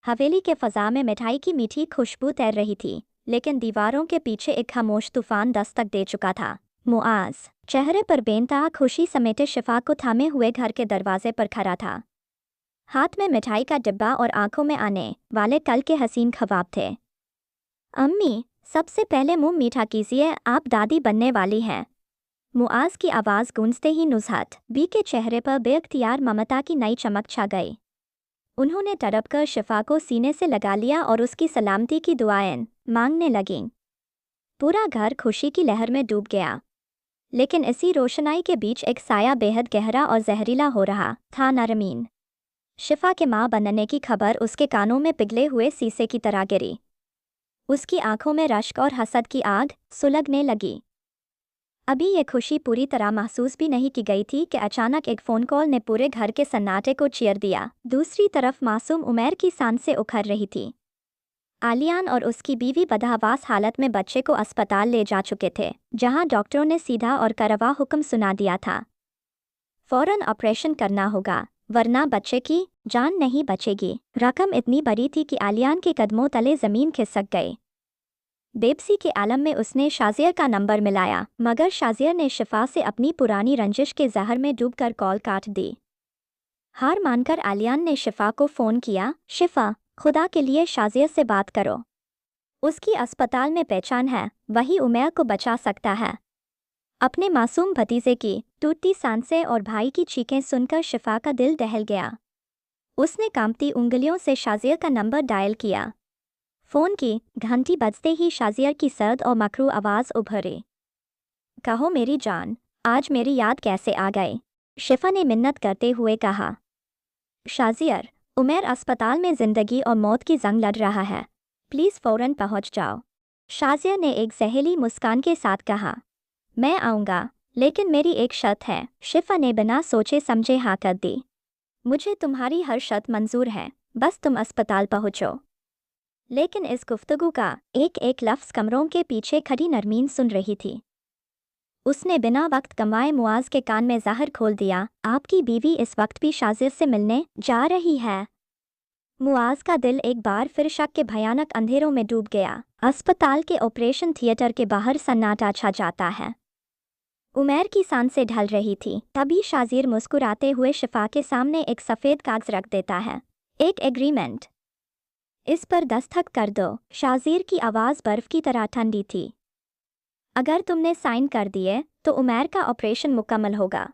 हवेली के फजा में मिठाई की मीठी खुशबू तैर रही थी, लेकिन दीवारों के पीछे एक खामोश तूफान दस्तक दे चुका था। मुआज चेहरे पर बेनतहा खुशी समेटे शिफा को थामे हुए घर के दरवाजे पर खड़ा था। हाथ में मिठाई का डिब्बा और आंखों में आने वाले कल के हसीन ख्वाब थे। अम्मी, सबसे पहले मुंह मीठा कीजिए, आप दादी बनने वाली हैं। मुआज की आवाज़ गूंजते ही नुज़हत बी के चेहरे पर बेअख्तियार ममता की नई चमक छा गई। उन्होंने तड़पकर शिफा को सीने से लगा लिया और उसकी सलामती की दुआएं मांगने लगीं। पूरा घर खुशी की लहर में डूब गया, लेकिन इसी रोशनाई के बीच एक साया बेहद गहरा और जहरीला हो रहा था। नरमीन, शिफा के माँ बनने की खबर उसके कानों में पिघले हुए शीशे की तरह गिरी। उसकी आंखों में रश्क और हसद की आग सुलगने लगी। अभी ये खुशी पूरी तरह महसूस भी नहीं की गई थी कि अचानक एक फ़ोन कॉल ने पूरे घर के सन्नाटे को चीर दिया। दूसरी तरफ मासूम उमैर की सांसें उखड़ रही थी। आलियान और उसकी बीवी बदहवास हालत में बच्चे को अस्पताल ले जा चुके थे, जहां डॉक्टरों ने सीधा और करवा हुक्म सुना दिया था, फौरन ऑपरेशन करना होगा, वरना बच्चे की जान नहीं बचेगी। रकम इतनी बड़ी थी कि आलियान के कदमों तले ज़मीन खिसक गई। बेबसी के आलम में उसने शाजिर का नंबर मिलाया, मगर शाजिर ने शिफा से अपनी पुरानी रंजिश के जहर में डूबकर कॉल काट दी। हार मानकर आलियान ने शिफा को फ़ोन किया। शिफा, खुदा के लिए शाजिर से बात करो, उसकी अस्पताल में पहचान है, वही उमैर को बचा सकता है। अपने मासूम भतीजे की टूटती सांसें और भाई की चीखें सुनकर शिफा का दिल दहल गया। उसने कांपती उंगलियों से शाजिर का नंबर डायल किया। फ़ोन की घंटी बजते ही शाजिर की सर्द और मकरू आवाज़ उभरी। कहो मेरी जान, आज मेरी याद कैसे आ गई? शिफा ने मिन्नत करते हुए कहा। शाजिर, उमैर अस्पताल में ज़िंदगी और मौत की जंग लड़ रहा है, प्लीज़ फ़ौरन पहुंच जाओ। शाजिर ने एक जहरीली मुस्कान के साथ कहा। मैं आऊँगा, लेकिन मेरी एक शर्त है। शिफा ने बिना सोचे समझे हाँ कर दी। मुझे तुम्हारी हर शर्त मंजूर है, बस तुम अस्पताल पहुँचो। लेकिन इस गुफ्तगू का एक एक लफ्ज़ कमरों के पीछे खड़ी नरमीन सुन रही थी। उसने बिना वक्त कमाए मुआज के कान में ज़हर खोल दिया। आपकी बीवी इस वक्त भी शाजिर से मिलने जा रही है। मुआज का दिल एक बार फिर शक के भयानक अंधेरों में डूब गया। अस्पताल के ऑपरेशन थिएटर के बाहर सन्नाटा छा जाता है। उमैर की सांसें ढल रही थी। तभी शाजिर मुस्कुराते हुए शिफा के सामने एक सफ़ेद कागज रख देता है। एक एग्रीमेंट, इस पर दस्तखत कर दो। शाजिर की आवाज़ बर्फ़ की तरह ठंडी थी। अगर तुमने साइन कर दिए तो उमैर का ऑपरेशन मुकम्मल होगा।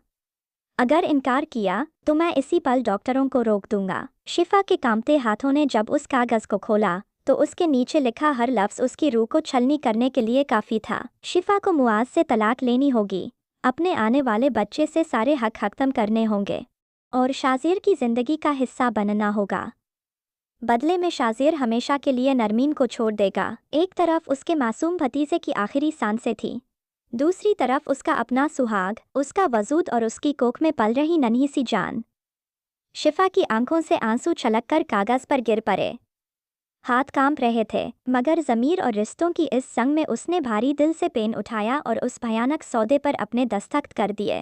अगर इनकार किया तो मैं इसी पल डॉक्टरों को रोक दूंगा। शिफा के कांपते हाथों ने जब उस कागज़ को खोला तो उसके नीचे लिखा हर लफ्ज़ उसकी रूह को छलनी करने के लिए काफ़ी था। शिफा को मुआज से तलाक लेनी होगी, अपने आने वाले बच्चे से सारे हक खत्म करने होंगे और शाजिर की ज़िंदगी का हिस्सा बनना होगा। बदले में शाजिर हमेशा के लिए नरमीन को छोड़ देगा। एक तरफ उसके मासूम भतीजे की आखिरी सांसें थी, दूसरी तरफ उसका अपना सुहाग, उसका वजूद और उसकी कोख में पल रही नन्ही सी जान। शिफा की आंखों से आंसू छलककर कागज़ पर गिर पड़े। हाथ कांप रहे थे, मगर ज़मीर और रिश्तों की इस संग में उसने भारी दिल से पेन उठाया और उस भयानक सौदे पर अपने दस्तखत कर दिए।